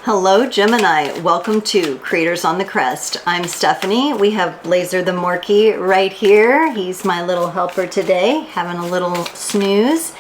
Hello Gemini, welcome to Creators on the Crest. I'm Stephanie. We have Blazer the Morkie right here. He's my little helper today, having a little snooze.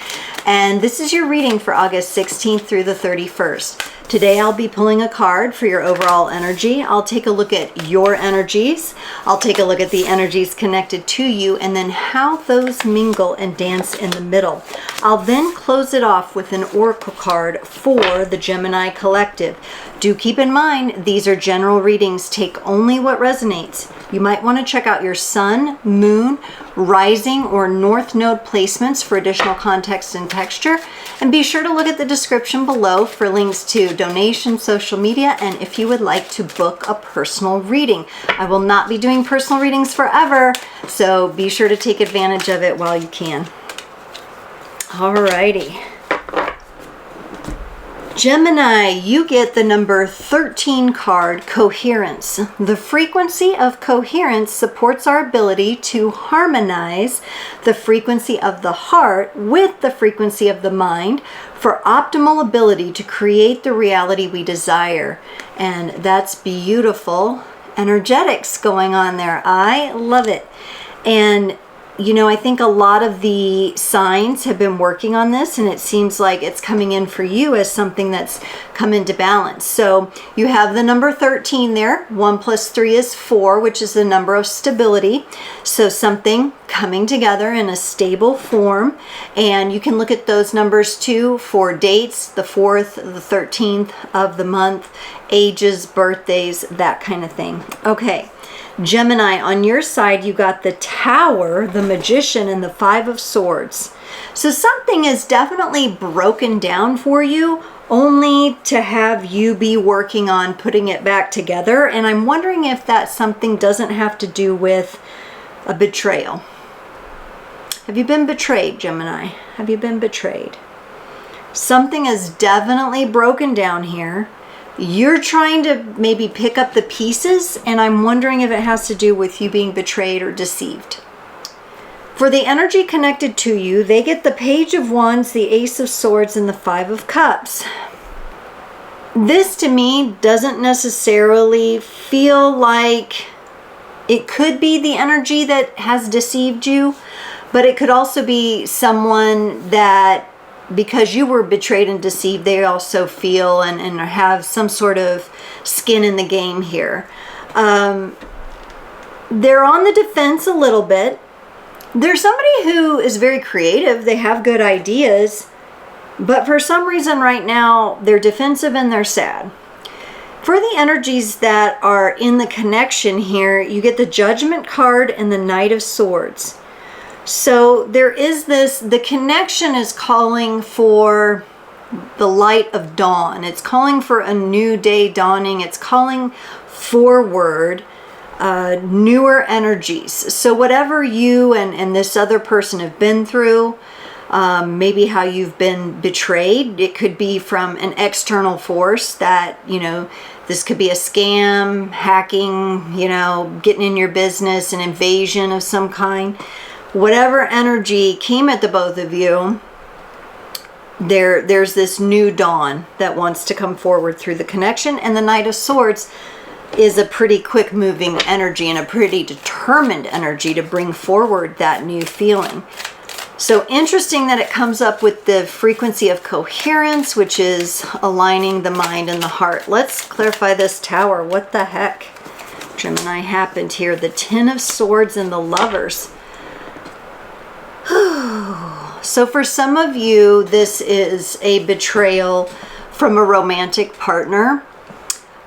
And this is your reading for August 16th through the 31st. Today I'll be pulling a card for your overall energy. I'll take a look at your energies. I'll take a look at the energies connected to you and then how those mingle and dance in the middle. I'll then close it off with an oracle card for the Gemini collective. Do keep in mind, these are general readings. Take only what resonates. You might want to check out your sun, moon, rising, or north node placements for additional context and texture. And be sure to look at the description below for links to donations, social media, and if you would like to book a personal reading. I will not be doing personal readings forever, so be sure to take advantage of it while you can. Alrighty. Gemini, you get the number 13 card, Coherence. The frequency of coherence supports our ability to harmonize the frequency of the heart with the frequency of the mind for optimal ability to create the reality we desire. And that's beautiful energetics going on there. I love it. And you know, I think a lot of the signs have been working on this, and it seems like it's coming in for you as something that's come into balance. So you have the number 13 there. 1 plus 3 is 4, which is the number of stability. So something coming together in a stable form. And you can look at those numbers too for dates, the 4th, the 13th of the month, ages, birthdays, that kind of thing. Okay. Gemini, on your side, you got the Tower, the Magician, and the 5 of Swords. So something is definitely broken down for you, only to have you be working on putting it back together. And I'm wondering if that something doesn't have to do with a betrayal. Have you been betrayed, Gemini? Have you been betrayed? Something is definitely broken down here. You're trying to maybe pick up the pieces, and I'm wondering if it has to do with you being betrayed or deceived. For the energy connected to you, they get the Page of Wands, the Ace of Swords, and the 5 of Cups. This to me doesn't necessarily feel like it could be the energy that has deceived you, but it could also be someone that, because you were betrayed and deceived, they also feel and have some sort of skin in the game here. They're on the defense a little bit. They're somebody who is very creative. They have good ideas, but for some reason right now, they're defensive and they're sad. For the energies that are in the connection here, you get the Judgment card and the Knight of Swords. So there is this, the connection is calling for the light of dawn. It's calling for a new day dawning. It's calling forward newer energies. So whatever you and this other person have been through, maybe how you've been betrayed, it could be from an external force that, you know, this could be a scam, hacking, you know, getting in your business, an invasion of some kind. Whatever energy came at the both of you, there's this new dawn that wants to come forward through the connection. And the Knight of Swords is a pretty quick moving energy and a pretty determined energy to bring forward that new feeling. So interesting that it comes up with the frequency of coherence, which is aligning the mind and the heart. Let's clarify this Tower. What the heck, Gemini, happened here? The 10 of Swords and the Lovers. So for some of you, this is a betrayal from a romantic partner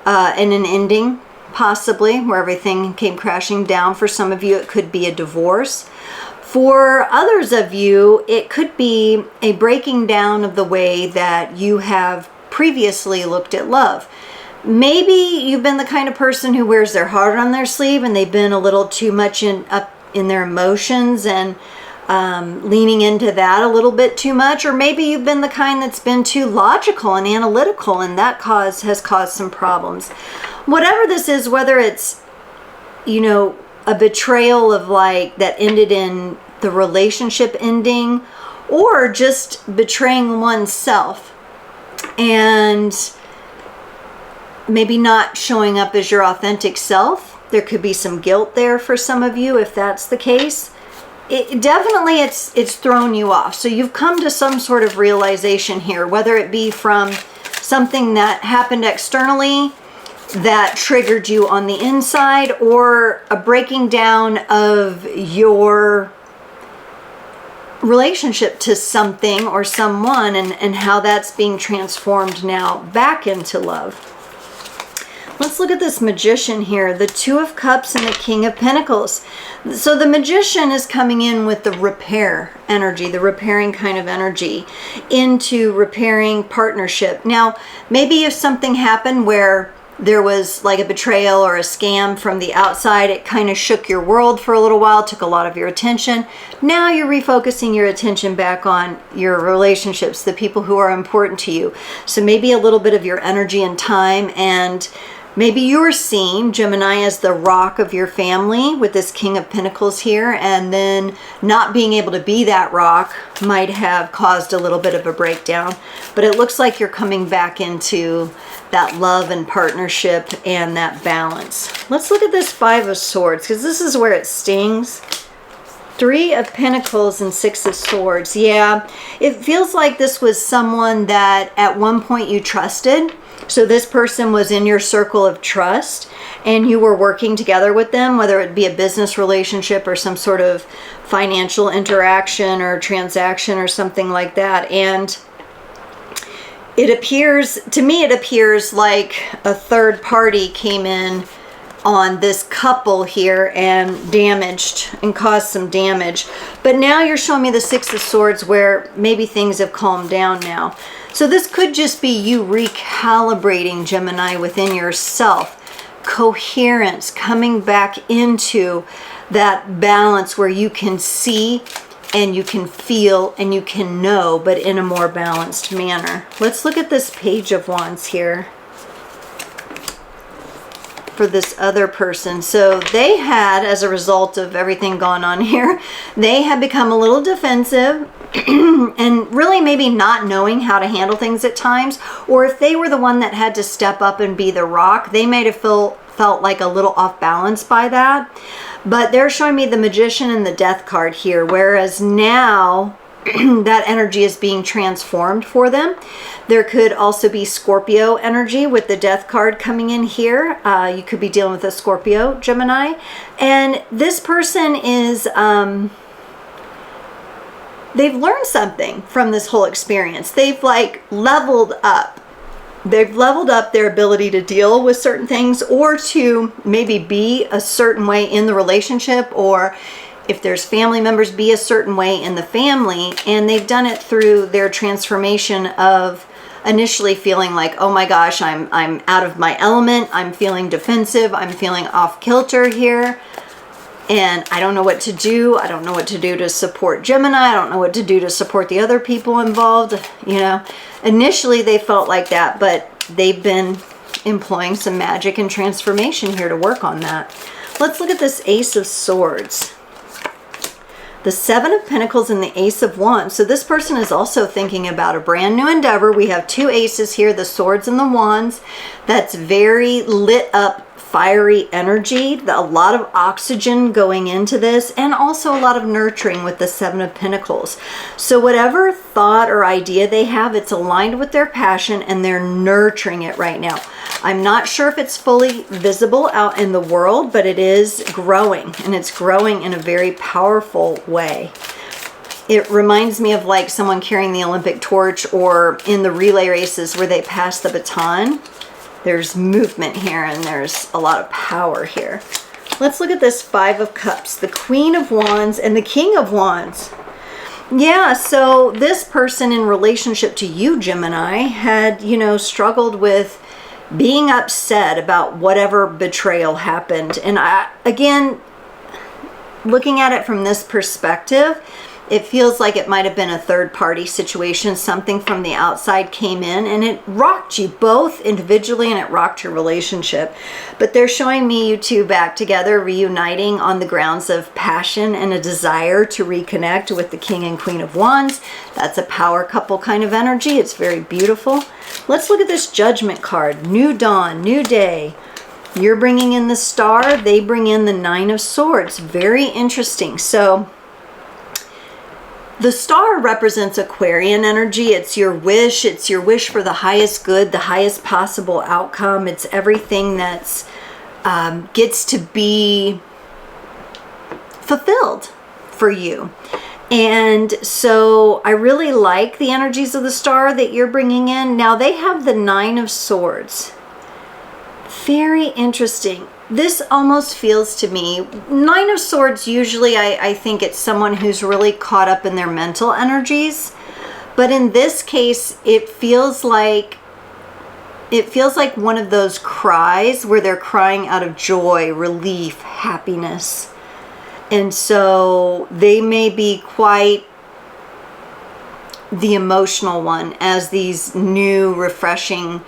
and an ending, possibly, where everything came crashing down. For some of you, it could be a divorce. For others of you, it could be a breaking down of the way that you have previously looked at love. Maybe you've been the kind of person who wears their heart on their sleeve and they've been a little too much up in their emotions and leaning into that a little bit too much, or maybe you've been the kind that's been too logical and analytical, and that has caused some problems. Whatever this is, whether it's, you know, a betrayal of like that ended in the relationship ending, or just betraying oneself, and maybe not showing up as your authentic self. There could be some guilt there for some of you if that's the case. Definitely it's thrown you off. So you've come to some sort of realization here, whether it be from something that happened externally that triggered you on the inside, or a breaking down of your relationship to something or someone, and how that's being transformed now back into love. Let's look at this Magician here, the Two of Cups and the King of Pentacles. So the Magician is coming in with the repair energy, the repairing kind of energy, into repairing partnership. Now, maybe if something happened where there was like a betrayal or a scam from the outside, it kind of shook your world for a little while, took a lot of your attention. Now you're refocusing your attention back on your relationships, the people who are important to you. So maybe a little bit of your energy and time, and maybe you're seeing Gemini as the rock of your family with this King of Pentacles here, and then not being able to be that rock might have caused a little bit of a breakdown. But it looks like you're coming back into that love and partnership and that balance. Let's look at this Five of Swords, because this is where it stings. Three of Pentacles and Six of Swords. Yeah, it feels like this was someone that at one point you trusted. So this person was in your circle of trust, and you were working together with them, whether it be a business relationship or some sort of financial interaction or transaction or something like that. And it appears, to me, it appears like a third party came in on this couple here and damaged and caused some damage. But now you're showing me the Six of Swords, where maybe things have calmed down now. So this could just be you recalibrating, Gemini, within yourself. Coherence, coming back into that balance where you can see and you can feel and you can know, but in a more balanced manner. Let's look at this Page of Wands here for this other person. So they had, as a result of everything going on here, they had become a little defensive and really maybe not knowing how to handle things at times. Or if they were the one that had to step up and be the rock, they might have felt like a little off balance by that. But they're showing me the Magician and the Death card here, whereas now that energy is being transformed for them. There could also be Scorpio energy with the Death card coming in here. You could be dealing with a Scorpio, Gemini. And this person is, they've learned something from this whole experience. They've like leveled up. They've leveled up their ability to deal with certain things, or to maybe be a certain way in the relationship, or if there's family members, be a certain way in the family. And they've done it through their transformation of initially feeling like, oh my gosh, I'm out of my element, I'm feeling defensive, I'm feeling off kilter here, and I don't know what to do. I don't know what to do to support Gemini. I don't know what to do to support the other people involved. You know, initially they felt like that, but they've been employing some magic and transformation here to work on that. Let's look at this Ace of Swords, the Seven of Pentacles, and the Ace of Wands. So this person is also thinking about a brand new endeavor. We have two aces here, the swords and the wands. That's very lit up, fiery energy, a lot of oxygen going into this, and also a lot of nurturing with the Seven of Pentacles. So whatever thought or idea they have, it's aligned with their passion, and they're nurturing it right now. I'm not sure if it's fully visible out in the world, but it is growing, and it's growing in a very powerful way. It reminds me of like someone carrying the Olympic torch, or in the relay races where they pass the baton. There's movement here, and there's a lot of power here. Let's look at this Five of Cups, the Queen of Wands and the King of Wands. Yeah, so this person in relationship to you, Gemini, had, you know, struggled with being upset about whatever betrayal happened. And again, looking at it from this perspective, It feels like it might have been a third-party situation. Something from the outside came in and it rocked you both individually, and it rocked your relationship. But they're showing me you two back together, reuniting on the grounds of passion and a desire to reconnect with the King and Queen of Wands. That's a power couple kind of energy. It's very beautiful. Let's look at this Judgment card. New dawn, new day. You're bringing in the Star. They bring in the Nine of Swords. Very interesting. So the Star represents Aquarian energy. It's your wish. It's your wish for the highest good, the highest possible outcome. It's everything that's gets to be fulfilled for you. And so I really like the energies of the Star that you're bringing in. Now they have the Nine of Swords. Very interesting. This almost feels to me, Nine of Swords, usually I think it's someone who's really caught up in their mental energies. But in this case, it feels like one of those cries where they're crying out of joy, relief, happiness. And so they may be quite the emotional one as these new, refreshing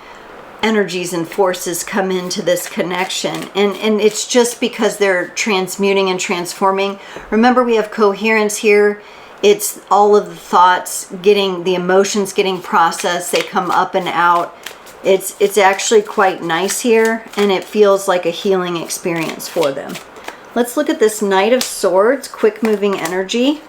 energies and forces come into this connection, and it's just because they're transmuting and transforming. Remember, we have coherence here. It's all of the thoughts getting, the emotions getting processed. They come up and out. It's actually quite nice here, and it feels like a healing experience for them. Let's look at this Knight of Swords, quick moving energy.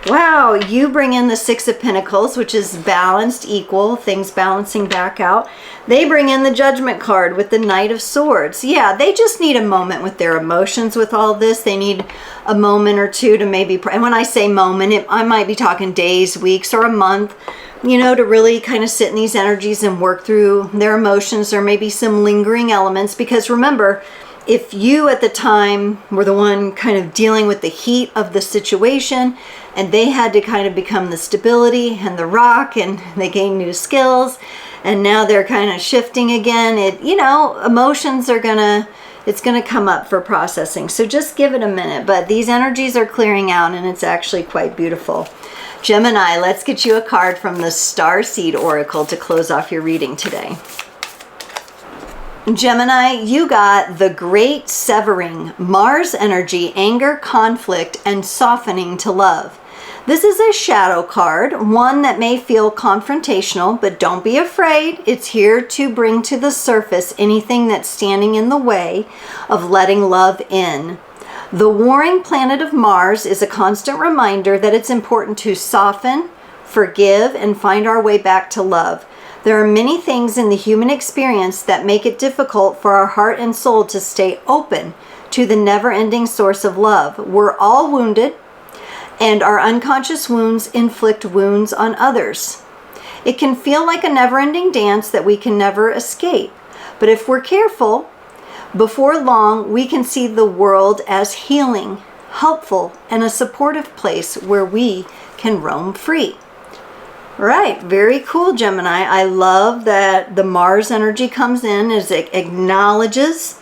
Wow, you bring in the Six of Pentacles, which is balanced, equal, things balancing back out. They bring in the Judgment card with the Knight of Swords. Yeah, they just need a moment with their emotions with all this. They need a moment or two to maybe, and when I say moment, I might be talking days, weeks, or a month, you know, to really kind of sit in these energies and work through their emotions. There may be some lingering elements, because remember, if you at the time were the one kind of dealing with the heat of the situation, and they had to kind of become the stability and the rock, and they gained new skills, and now they're kind of shifting again, you know, emotions are it's gonna come up for processing. So just give it a minute. But these energies are clearing out, and it's actually quite beautiful. Gemini, let's get you a card from the Starseeds Oracle to close off your reading today. Gemini, you got the Great Severing, Mars energy, anger, conflict, and softening to love. This is a shadow card, one that may feel confrontational, but don't be afraid. It's here to bring to the surface anything that's standing in the way of letting love in. The warring planet of Mars is a constant reminder that it's important to soften, forgive, and find our way back to love. There are many things in the human experience that make it difficult for our heart and soul to stay open to the never-ending source of love. We're all wounded, and our unconscious wounds inflict wounds on others. It can feel like a never-ending dance that we can never escape. But if we're careful, before long, we can see the world as healing, helpful, and a supportive place where we can roam free. Right, very cool, Gemini. I love that the Mars energy comes in as it acknowledges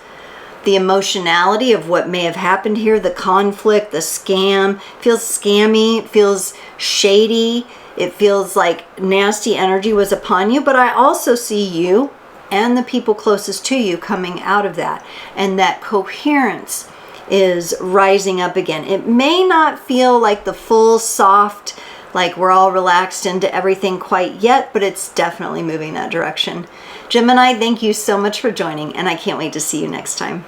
the emotionality of what may have happened here, the conflict, the scam. It feels scammy, it feels shady, it feels like nasty energy was upon you, but I also see you and the people closest to you coming out of that, and that coherence is rising up again. It may not feel like the full soft, like we're all relaxed into everything quite yet, but it's definitely moving that direction. Gemini, thank you so much for joining, and I can't wait to see you next time.